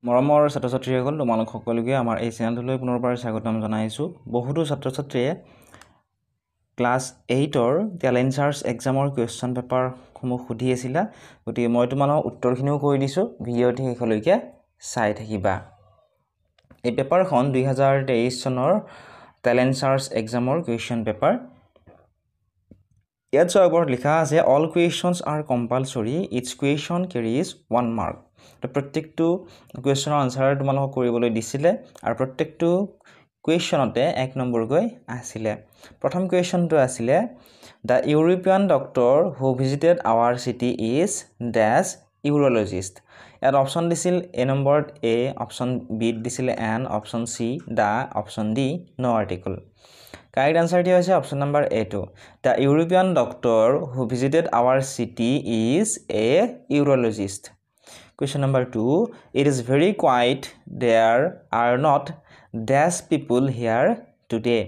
মৰমৰ ছাত্ৰ-ছাত্ৰীসকল তোমালোক সকলোকে আমাৰ এই চেনেলটোলৈ পুনৰবাৰ স্বাগতম জনাইছো। বহুতো ছাত্ৰ-ছাত্ৰীয়ে ক্লাছ 8ৰ টেলেণ্ট সাৰ্চ এক্সামৰ কোৱেশ্চন পেপাৰ সমূহ সুধি আছিল। গতিকে মই তোমালোকক উত্তৰখিনিও কৈ দিছো, ভিডিঅ'টি শেষলৈকে চাই থাকিবা। এই পেপাৰখন 2023 চনৰ টেলেণ্ট সাৰ্চ এক্সামৰ কোৱেশ্চন পেপাৰ। ইয়াত ওপৰত লিখা আছে all questions are compulsory, each question carries 1 mark। তো প্ৰত্যেকটো কোৱেশ্চনৰ আনসাৰ তোমালোকক কৰিবলৈ দিছিলে আৰু প্ৰত্যেকটো কোৱেশ্চনতে 1 নম্বৰকৈ আছিলে। প্ৰথম কোৱেশ্চনটো আছিলে the European doctor who visited our city is dash urologist। ইয়াত অপচন দিছিল এ নম্বৰত এ, অপচন বি দিছিলে এন, অপচন সি দা, option D no article. Correct answer is option number A2. The European doctor who visited our city is a urologist. Question number 2. It is very quiet. There are not dash people here today.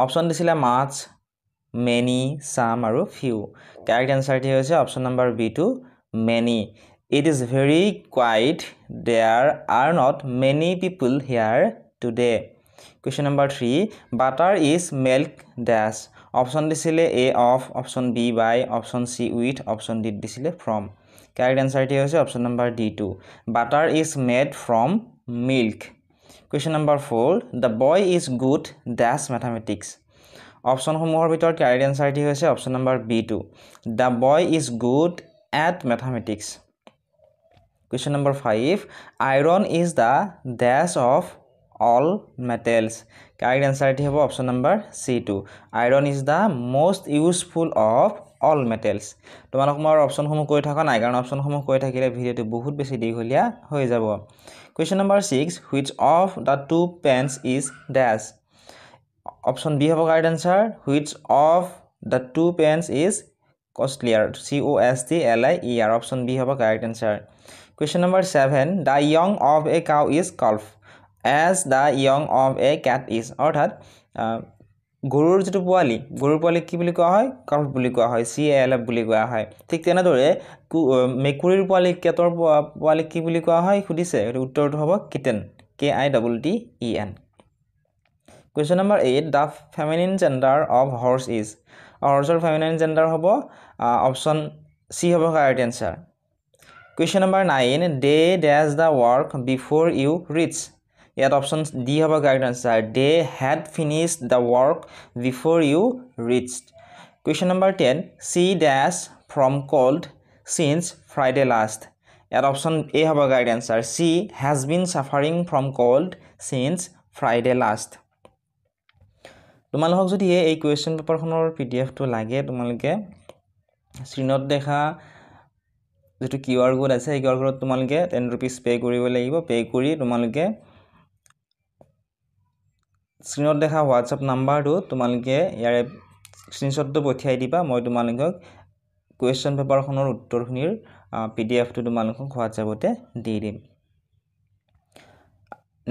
Option disile much, many, some, or few. Correct answer is option number B2. Many. It is very quiet. There are not many people here today. Question number 3. Butter is milk dash. Option disile A of, option B by, option C with, option D disile from. Correct answer is option number D2. Butter is made from milk. Question number 4. The boy is good dash mathematics. Option সমূহৰ ভিতৰত correct answer is option number B2. The boy is good at mathematics. Question number 5. Iron is the dash of all metals. Correct answer is option number C2. Iron is the most useful of all metals. তোমালোক মই option সমূহ কৈ থাকা নাই কাৰণ option সমূহ কৈ থাকিলে ভিডিওটো বহুত বেছি দীঘলীয়া হৈ যাব। Question number 6. Which of the two pens is dash? Option B হ'ব correct answer. Which of the two pens is costlier? C-O-S-T-L-I-E-R. Option B হ'ব correct answer. Question number 7. The young of a cow is calf as the young of a cat is. অৰ্থাৎ গৰুৰ যেটো পোৱালি কি বুলি কোৱা হয়? কাল্ফ বুলি কোৱা হয়, C-A-L-F বুলি কোৱা হয়। ঠিক তেনেদৰে মেকুৰীৰ পোৱালি কেটৰ পোৱালি কি বুলি কোৱা হয় সুধিছে, উত্তৰটো হ'ব kitten, K-I-T-T-E-N। Question number 8. The feminine gender of horse is. Horseৰ feminine gender হ'ব option C হ'ব correct answer. Question number 9. They dash the work before you reach. Yet option D have a correct answer. They had finished the work before you reached. Question number 10. She dash from cold since Friday last. Yet option A have a correct answer. She has been suffering from cold since Friday last. তোমালোকক যদি এই question পেপাৰখনৰ PDF টো লাগে তোমালোকে স্ক্ৰিনত দেখা যেটো QR code আছে এই QR কোডত তোমালোকে 10 rupees পে কৰিব লাগিব। পে কৰি তোমালোকে স্ক্ৰিনত দেখা WhatsApp নাম্বাৰটো তোমালোকে ইয়াৰে স্ক্ৰিনশ্বটটো পঠিয়াই দিবা। মই তোমালোকক কোৱেশ্চন পেপাৰখনৰ উত্তৰখিনিৰ PDF টো তোমালোকক WhatsAppতে দি দিম।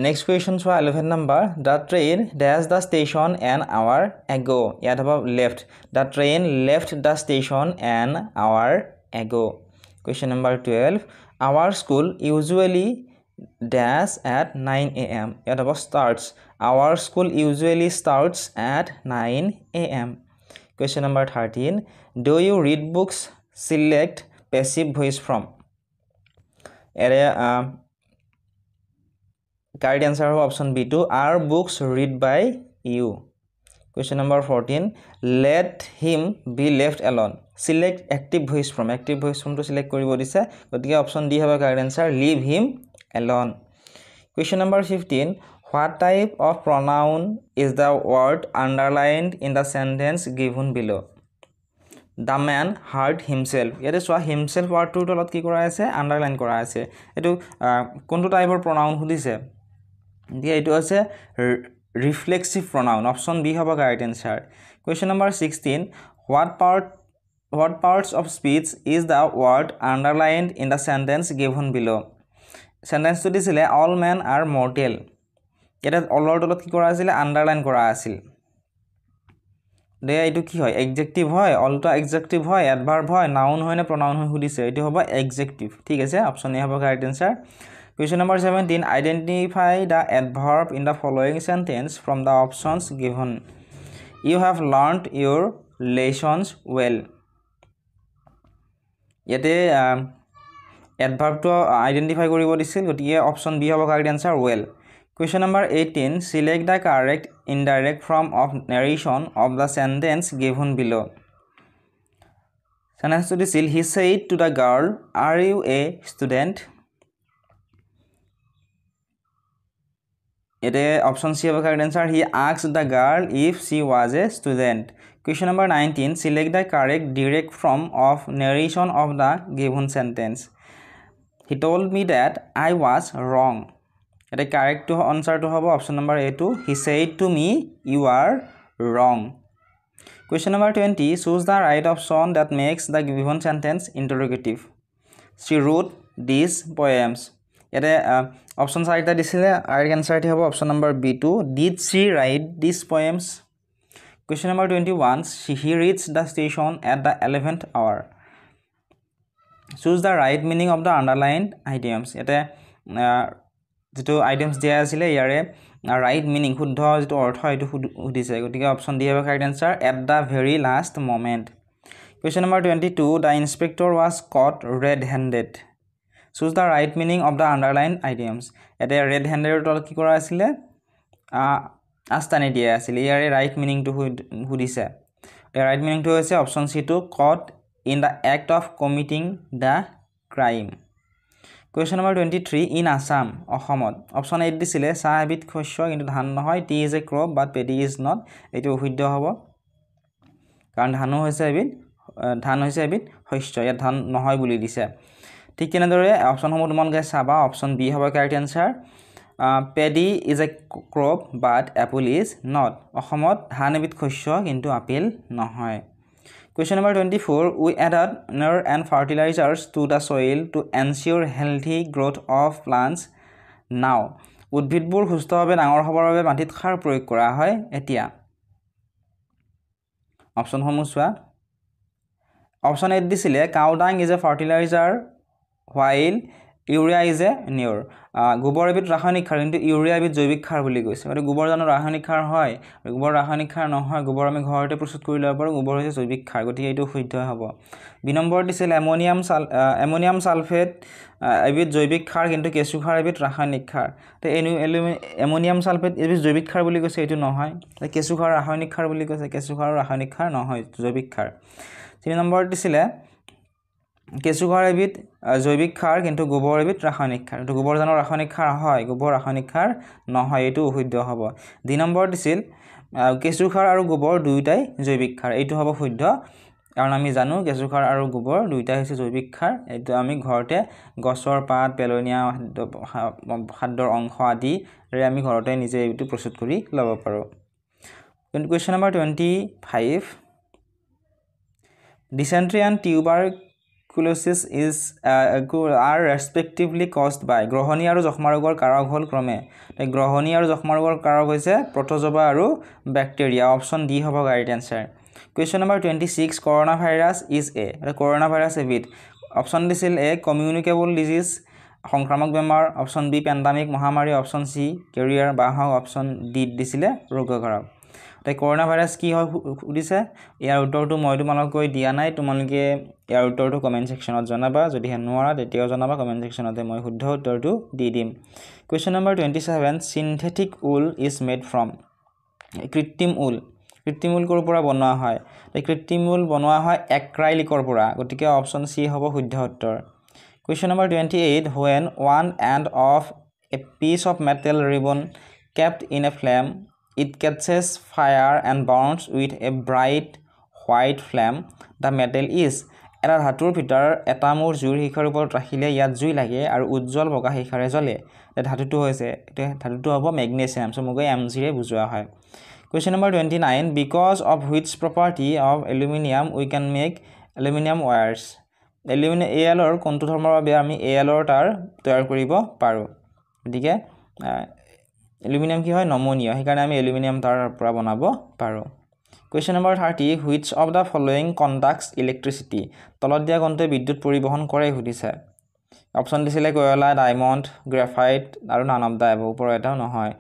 Next question so 11 number. The train dash the station an hour ago. ইয়াত হ'ব left. The train left the station an hour ago. Question number 12. Our school usually dash at 9 a.m. ইয়াত হ'ব starts. Our school usually starts at 9 a.m. Question number 13. Do you read books? Select passive voice from. Area correct answer of option B2. Are books read by you? Question number 14. Let him be left alone. Select active voice from. Active voice from to select koribo dise. Gotike option D have a correct answer. Leave him alone. Question number 15. What type of pronoun is the word underlined in the sentence given below? The man hurt himself. Yete soa himself word to tolot ki kora ase underline kora ase. Etu konto type of pronoun hudise. Dia itu ase reflexive pronoun. Option B have a correct answer. Question number 16. What parts of speech is the word underlined in the sentence given below? Sentence to disile all men are mortal. Eta all tolot ki kora asile underline kora asil. Dia itu ki hoy adjective hoy, all to adjective hoy, adverb hoy, noun hoy na pronoun hoy hudise. Etu hoba adjective. Thik ase option A have a correct answer. Question number 17. Identify the adverb in the following sentence from the options given. You have learned your lessons well. Yete adverb to identify koribo disil gotiye option B hobo correct answer well. Question number 18. Select the correct indirect form of narration of the sentence given below. Sentence to disil, he said to the girl, are you a student? Ete option C hobo correct answer. He asked the girl if she was a student. Question number 19. Select the correct direct form of narration of the given sentence. He told me that I was wrong. Ete correct to answer to hobo option number A2. He said to me you are wrong. Question number 20. Choose the right option that makes the given sentence interrogative. She wrote these poems. Ete option চাৰিটা দিছিলে আৰু answer T হ'ব option number B2. Did she write these poems? Question number 21. He reached the station at the 11th hour. Choose the right meaning of the underlined items. Ete যেটো items দিয়া আছিলে ইয়াৰে right meaning শুদ্ধ যেটো অৰ্থ এটো সুধিছে গতিকে option D হ'ব correct answer at the very last moment. Question number 22. The inspector was caught red-handed. Choose the right meaning of the underlined items. Ete red-handed tol ki kora asile astani dia asile yare right meaning to hudise. The right meaning to hoise option C to caught in the act of committing the crime. Question number 23. In Assam, Ahomod. Option 8 disile চাহ এবিধ শস্য কিন্তু ধান নহয়. Tea is a crop but paddy is not. এটো শুদ্ধ হ'ব কাৰণ ধানো হৈছে এবিধ ধান হৈছে এবিধ শস্য ইয়াত ধান নহয় বুলি দিছে ঠিক তেনেদৰে অপচন সমূহ তোমালোকে চাবা অপচন বি হ'ব correct answer paddy is a crop but apple is not অসমত ধান এবিধ শস্য কিন্তু আপেল নহয় Question number 24 we added manure and fertilizers to the soil to ensure healthy growth of plants now উদ্ভিদবোৰ সুস্থভাৱে ডাঙৰ হ'বৰ বাবে মাটিত সাৰ প্ৰয়োগ কৰা হয় এতিয়া অপচন সমূহ চোৱা Option 8 disile cow dung is a fertilizer while urea is a manure. Gobor ebit rasayonik khar kintu urea ebit joibik khar boli koise. Ore gobor jano rasayonik khar hoy. Gobor rasayonik khar nohoy. Gobor ami ghorte prosthut kori lobar paru. Gobor hoise joibik khar. Gotike etu শুদ্ধ hobo. B number disile ammonium sulfate ebit joibik khar kintu kesu khar ebit rasayonik khar. Te ammonium sulfate ebit joibik khar boli koise etu nohoy. Kesu khar rasayonik khar boli koise. Kesu khar rasayonik khar nohoy joibik khar. 3 number disile kesu khar ebit joibik khar kintu gobor ebit rasayonik khar to gobor jano rasayonik khar hoy gobor rasayonik khar nohoy etu শুদ্ধ hobo 2 number disil kesu khar aru gobor duitai joibik khar etu hobo শুদ্ধ কারণ আমি জানো কেঁচু খাৰ আৰু গোবৰ দুইটা হৈছে জৈৱিক খাৰ এটো আমি ঘৰতে গছৰ পাত পেলনীয়া খাদ্যৰ অংশ আদি ৰে আমি ঘৰতে নিজে এটো প্ৰস্তুত কৰি লব পাৰো question number 25 Dysentery and tuberculosis are respectively caused by গ্ৰহণী আৰু যক্ষ্মা ৰোগৰ কাৰক হল ক্ৰমে গ্ৰহণী আৰু যক্ষ্মা ৰোগৰ কাৰক হৈছে প্ৰটোজোৱা আৰু ব্যাকটেৰিয়া অপচন ডি হ'ব right answer Question number 26 coronavirus is a coronavirus এবিধ অপচন দিছিল এ communicable disease সংক্ৰামক বেমাৰ অপচন বি পেণ্ডামিক মহামাৰী অপচন সি কেৰিয়াৰ বাহক অপচন ডি দিছিলে ৰোগকাৰক তাই কৰোনা ভাইৰাস কি হয় উদিছে ইয়াৰ উত্তৰটো মই তোমালোকক কৈ দিয়া নাই তোমালোকে ইয়াৰ উত্তৰটো কমেন্ট সেকশনত জনাবা যদি হেনুৱাৰা তেতিয়াও জনাবা কমেন্ট সেকশনতে মই শুদ্ধ উত্তৰটো দি দিম Question number 27 synthetic wool is made from কৃত্ৰিম উল কৰ পৰা বনোৱা হয় এই কৃত্ৰিম উল বনোৱা হয় এক্ৰাইলিকৰ পৰা গতিকে অপচন সি হ'ব শুদ্ধ উত্তৰ Question number 28 when one end of a piece of metal ribbon kept in a flame It catches fire and burns with a bright white flame. The metal is এটা ধাতুৰ ভিতৰ এটা মূৰ জুইৰ শিখাৰ ওপৰত ৰাখিলে ইয়াত জুই লাগে আৰু উজ্জ্বল বগা শিখাৰে জ্বলে ধাতুটো হৈছে ধাতুটো হ'ব ম্যাগনেছিয়াম সো মগৈ Mg ৰে বুজোৱা হয় Question number 29 because of which property of aluminum we can make aluminum wires aluminum Al ৰ কোনটো ধৰ্মৰ বাবে আমি Al ৰ তাৰ তৈয়াৰ কৰিব পাৰো গতিকে Aluminum কি হয় নমনীয় সেইকাৰণে আমি aluminum তাৰ পৰা বনাব পাৰো Question number 30 which of the following conducts electricity তলত দিয়া কোনটো বিদ্যুৎ পৰিবহন কৰে সুধিছে অপশ্যন দিছিলে কয়লা ডায়মণ্ড গ্ৰাফাইট আৰু নান অফ দ্য এব ওপৰৰ এটাও নহয়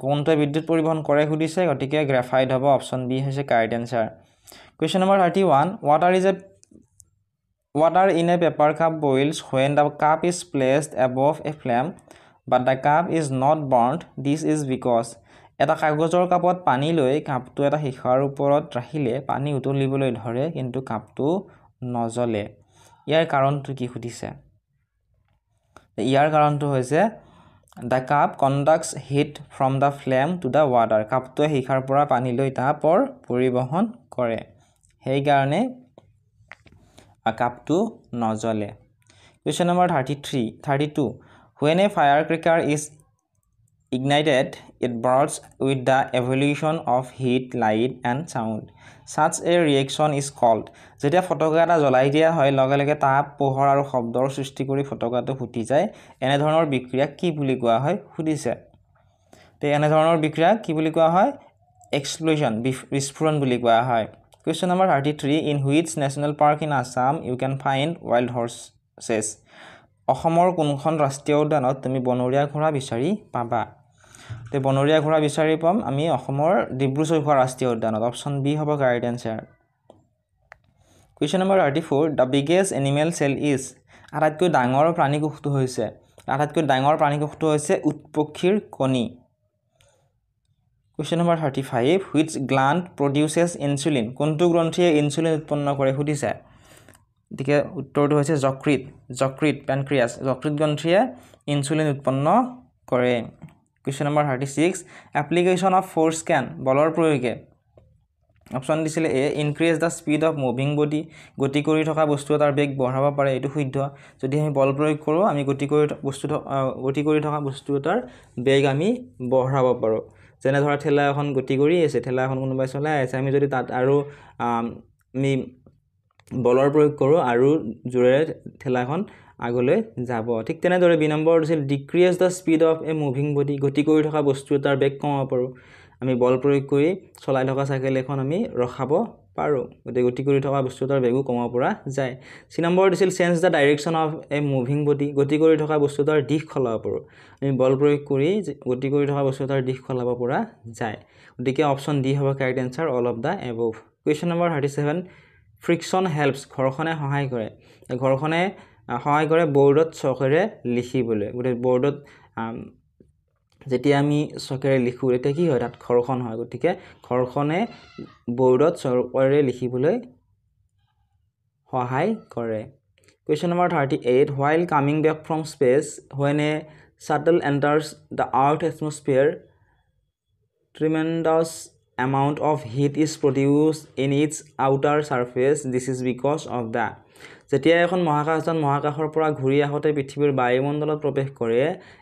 কোনটোৱে বিদ্যুৎ পৰিবহণ কৰে সুধিছে গতিকে গ্ৰাফাইট হ'ব অপশ্যন বি হৈছে correct answer question number 31 water in a paper cup boils when the cup is placed above a flame but the cup is not burnt this is because এটা কাগজৰ কাপত পানী লৈ কাপটো এটা শিখাৰ ওপৰত ৰাখিলে পানী উতলিবলৈ ধৰে কিন্তু কাপটো নজ্বলে ইয়াৰ কাৰণটো কি সুধিছে ইয়াৰ কাৰণটো হৈছে the cup conducts heat from the flame to the water কাপটোৱে শিখাৰ পৰা পানী লৈ তাপৰ পৰিবহণ কৰে সেই কাৰণে কাপটো নজ্বলে question number 32 when a firecracker is ignited it burns with the evolution of heat light and sound such a reaction is called যেতিয়া ফটকা এটা জ্বলাই দিয়া হয় লগে লগে তাপ পোহৰ আৰু শব্দৰ সৃষ্টি কৰি ফটকাটো ফুটি যায় এনে ধৰণৰ বিক্ৰিয়া কি বুলি কোৱা হয় সুধিছে তে এনে ধৰণৰ বিক্ৰিয়া কি বুলি কোৱা হয় এক্সপ্লোজন বিস্ফোৰণ বুলি কোৱা হয় question number 33 in which national park in Assam you can find wild horses অসমৰ কোনখন ৰাষ্ট্ৰীয় উদ্যানত তুমি বনৰীয়া ঘোঁৰা বিচাৰি পাবা তে বনৰীয়া ঘোঁৰা বিচাৰি পাম আমি অসমৰ ডিব্ৰু-চৈখোৱা ৰাষ্ট্ৰীয় উদ্যানত অপশ্যন বি হ'ব correct answer question number 34 the biggest animal cell is আটাইতকৈ ডাঙৰ প্ৰাণীকোষটো হৈছে উটপক্ষীৰ কণী question number 35 which gland produces insulin কোনটো গ্ৰন্থিয়ে ইনসুলিন উৎপন্ন কৰে সুধিছে দিকে উত্তৰটো হৈছে যকৃত প্যানক্ৰিয়াছ যকৃত গ্ৰন্থিয়ে ইনসুলিন উৎপন্ন কৰে question number 36 application of force can বলৰ প্ৰয়োগে অপশ্যন দিছিলে a increase the speed of moving body গতি কৰি থকা বস্তু এটাৰ বেগ বঢ়াব পাৰে এটো শুদ্ধ যদি আমি বল প্ৰয়োগ কৰো আমি গতি কৰি থকা বস্তু এটাৰ বেগ আমি বঢ়াব পাৰো যেনে ধৰা ঠেলা এখন গতি কৰি আছে ঠেলা এখন কোনোবাই চলাই আছে আমি যদি তাত আৰু আমি বলৰ প্ৰয়োগ কৰো আৰু জোৰে ঠেলাখন আগলৈ যাব ঠিক তেনে দৰে বি নম্বৰ দিছিল decrease the speed of a moving body গতি কৰি থকা বস্তু এটাৰ বেগ কমাব পাৰো আমি বল প্ৰয়োগ কৰি চলাই থকা সাইকেল এখন আমি ৰখাব পাৰো গতি কৰি থকা বস্তু এটাৰ বেগও কমাব পৰা যায় সি নম্বৰ দিছিল change the direction of a moving body গতি কৰি থকা বস্তু এটাৰ দিশ সলাব পাৰো আমি বল প্ৰয়োগ কৰি গতি কৰি থকা বস্তু এটাৰ দিশ সলাব পৰা যায় গতিকে অপশ্যন ডি হ'ব correct answer all of the above question number 37 friction helps ঘৰ্ষণে সহায় কৰে বৰ্ডত চকেৰে লিখিবলৈ গতে বৰ্ডত যেতিয়া আমি চকেৰে লিখো এটা কি হয় তাত ঘৰ্ষণ হয় গতিকে ঘৰ্ষণে বৰ্ডত চকেৰে লিখিবলৈ সহায় কৰে question number 38 while coming back from space when a shuttle enters the earth atmosphere tremendous amount of heat is produced in its outer surface this is because of the যেতিয়া এখন মহাকাশযান মহাকাশৰ পৰা ঘূৰি আহতে পৃথিৱীৰ বায়ুমণ্ডলত প্ৰৱেশ কৰে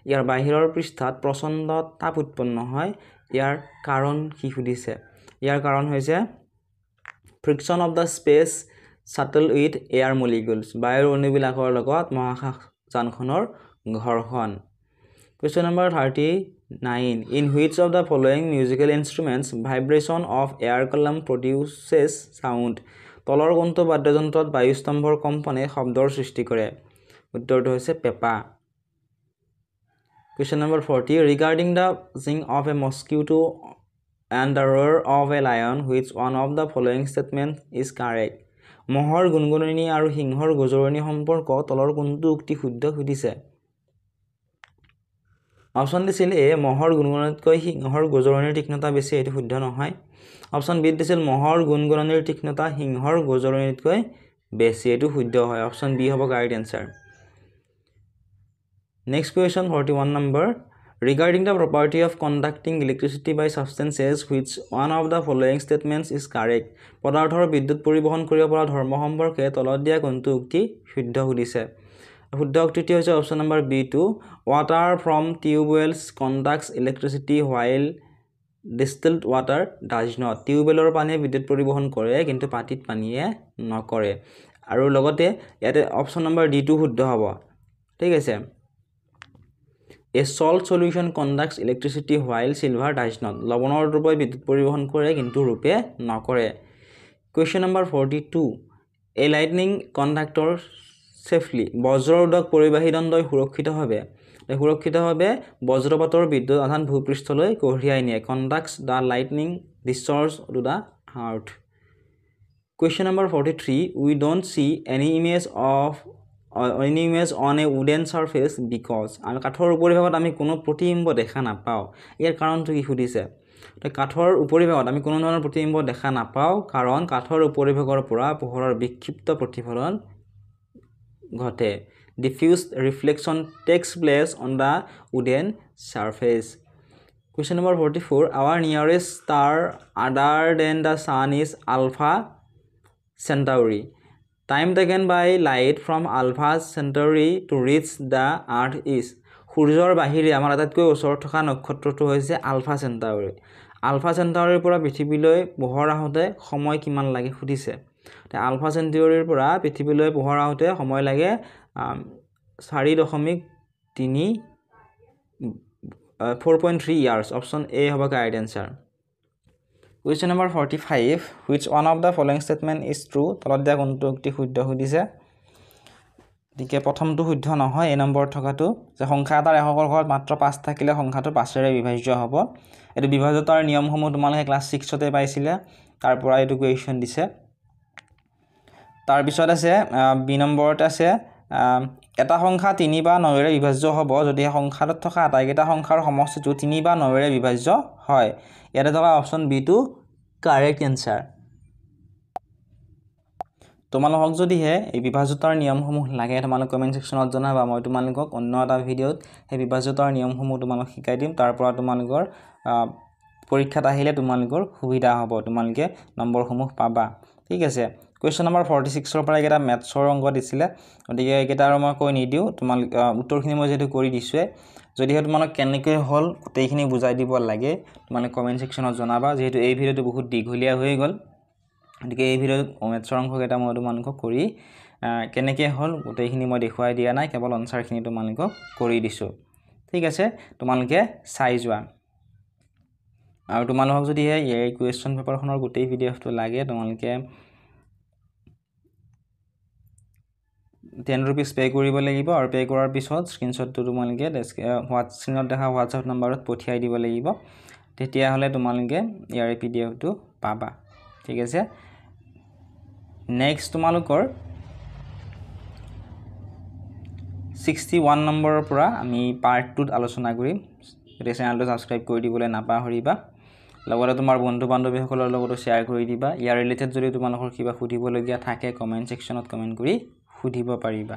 ইয়াৰ বাহিৰৰ পৃষ্ঠত প্ৰচণ্ড তাপ উৎপন্ন হয় ইয়াৰ কাৰণ কি সুধিছে ইয়াৰ কাৰণ হৈছে friction of the space shuttle with air molecules বায়ুৰ অণুবিলাকৰ লগত মহাকাশযানখনৰ ঘৰ্ষণ question number 39 in which of the following musical instruments vibration of air column produces sound তলৰ কোনটো বাদ্যযন্ত্ৰত বায়ুস্তম্ভৰ কম্পনে শব্দৰ সৃষ্টি কৰে উত্তৰটো হৈছে পেপা question number 40 regarding the sing of a mosquito and the roar of a lion which one of the following statement is correct মহৰ গুণগুণনি আৰু সিংহৰ গজৰণি সম্পৰ্ক তলৰ কোনটো উক্তি শুদ্ধ সুধিছে অপশ্যন দিছিল এ মহৰ গুণগুণনিতকৈ সিংহৰ গজৰণিৰ তীক্ষ্ণতা বেছি এটো শুদ্ধ নহয় অপশ্যন বি দিছিল মহৰ গুণগুণনিৰ তীক্ষ্ণতা সিংহৰ গজৰণিতকৈ বেছি এটো শুদ্ধ হয় অপশ্যন বি হ'ব correct answer next question 41 number regarding the property of conducting electricity by substances which one of the following statements is correct পদাৰ্থৰ বিদ্যুৎ পৰিবহণ কৰিব পৰা ধৰ্ম সম্পৰ্কে তলত দিয়া কোনটো উক্তি শুদ্ধ সুধিছে শুদ্ধ উক্তিটি হৈছে option number B2 water from tubewells conducts electricity while distilled water does not টিউবৱেলৰ পানীয়ে বিদ্যুৎ পৰিবহণ কৰে কিন্তু পাতিত পানীয়ে নকৰে আৰু লগতে ইয়াতে অপশ্যন নম্বৰ D2 শুদ্ধ হ'ব ঠিক আছে A salt solution conducts electricity while silver does not লৱণৰ ৰূপে বিদ্যুৎ পৰিবহণ কৰে কিন্তু ৰূপে নকৰে question number 42 A lightning conductor safely বজ্ৰৰোধক পৰিবাহী দণ্ডই সুৰক্ষিতভাৱে বজ্ৰপাতৰ বিদ্যুৎ আধান ভূপৃষ্ঠলৈ কঢ়িয়াই নিয়ে conducts the lightning discharge to the earth. Question number 43 we don't see any image on a wooden surface because আমি কাঠৰ উপৰিভাগত আমি কোনো প্ৰতিবিম্ব দেখা নাপাওঁ ইয়াৰ কাৰণটো কি সুধিছে তো কাঠৰ উপৰিভাগত আমি কোনো ধৰণৰ প্ৰতিবিম্ব দেখা নাপাওঁ কাৰণ কাঠৰ উপৰিভাগৰ পৰা পোহৰৰ বিক্ষিপ্ত প্ৰতিফলন ঘটে diffuse reflection takes place on the wooden surface. Question number 44 our nearest star other than the sun is Alpha Centauri. Time taken by light from Alpha Centauri to reach the earth is সূৰ্যৰ বাহিৰে আমাৰ আটাইতকৈ ওচৰত থকা নক্ষত্ৰটো হৈছে ULFA Centauri ULFA চেণ্টাউৰিৰ পৰা পৃথিৱীলৈ পোহৰ আহোঁতে সময় কিমান লাগে সুধিছে তে আলফা চেণ্টাউৰিৰ পৰা পৃথিৱীলৈ পোহৰ আহোঁতে সময় লাগে 4.3 years option A হ'ব correct answer. Question number 45 which one of the following statement is true তলত দিয়া কোনটো উক্তি শুদ্ধ সুধিছে দিকে প্ৰথমটো শুদ্ধ নহয় এই নম্বৰ থকাটো যে সংখ্যা এটাৰ এককৰ ঘৰত মাত্ৰ 5 থাকিলে সংখ্যাটো 5 ৰে বিভাজ্য হ'ব এটো বিভাজ্যতাৰ নিয়মসমূহ তোমালোকে ক্লাস 6 তে পাইছিলে তাৰ পৰা এটো কোৱেশ্চন দিছে তাৰ পিছত আছে বি নম্বৰত আছে এটা সংখ্যা 3 বা 9 ৰে বিভাজ্য হ'ব যদি সংখ্যাটোত থকা আটাইকেইটা সংখ্যাৰ সমষ্টিটো 3 বা 9 ৰে বিভাজ্য হয় ইয়াতে থকা option B to correct answer তোমালোকক যদি হে এই বিভাজ্যতাৰ নিয়মসমূহ লাগে তোমালোক কমেন্ট সেকশনত জনাবা মই তোমালোকক অন্য এটা ভিডিওত এই বিভাজ্যতাৰ নিয়মসমূহ তোমালোক শিকাই দিম তাৰ পৰা তোমালোকৰ পৰীক্ষাত আহিলে তোমালোকৰ সুবিধা হ'ব তোমালোকে নম্বৰসমূহ পাবা ঠিক আছে Question number 46 ৰ পৰা এটা ম্যাথছৰ অংক দিছিলে গতিকে এটা আৰু মই কৈ নিদিও তোমালোক উত্তৰখিনি মই যেটো কৰি দিছোৱে যদি তোমালোক কেনেকৈ হল গোটেইখিনি বুজাই দিব লাগে তোমালোক কমেন্ট সেকশনত জনাবা যেহেতু এই ভিডিওটো বহুত দীঘলীয়া হৈ গল গতিকে এই ভিডিওত ম্যাথছৰ অংক এটা মই তোমালোকক কৰি কেনেকৈ হল গোটেইখিনি মই দেখুৱাই দিয়া নাই কেৱল আনসাৰখিনি তোমালোকক কৰি দিছো ঠিক আছে তোমালোকে চাই যোৱা আৰু তোমালোকক যদি এই কোৱেশ্চন পেপাৰখনৰ গোটেই পিডিএফটো লাগে তোমালোকে 10 rupees পে কৰিব লাগিব আৰু পে কৰাৰ পিছত স্ক্ৰিনশ্বটটো তোমালোকে স্ক্ৰিনত দেখা WhatsApp নম্বৰত পঠিয়াই দিব লাগিব তেতিয়া হলে তোমালোকে ইয়াৰ পিডিএফটো পাবা ঠিক আছে নেক্সট তোমালোকৰ 61 নম্বৰৰ পৰা আমি পাৰ্ট 2 ত আলোচনা কৰিম এই চেনেলটো সাবস্ক্ৰাইব কৰি দিবলৈ নাপাহৰিবা লগতে তোমাৰ বন্ধু বান্ধৱীসকলৰ লগত শেয়াৰ কৰি দিবা ইয়াৰ ৰিলেটেড যদি তোমালোকৰ কিবা সুধিবলগীয়া থাকে কমেন্ট সেকশনত কমেন্ট কৰি সুধিব পাৰিবা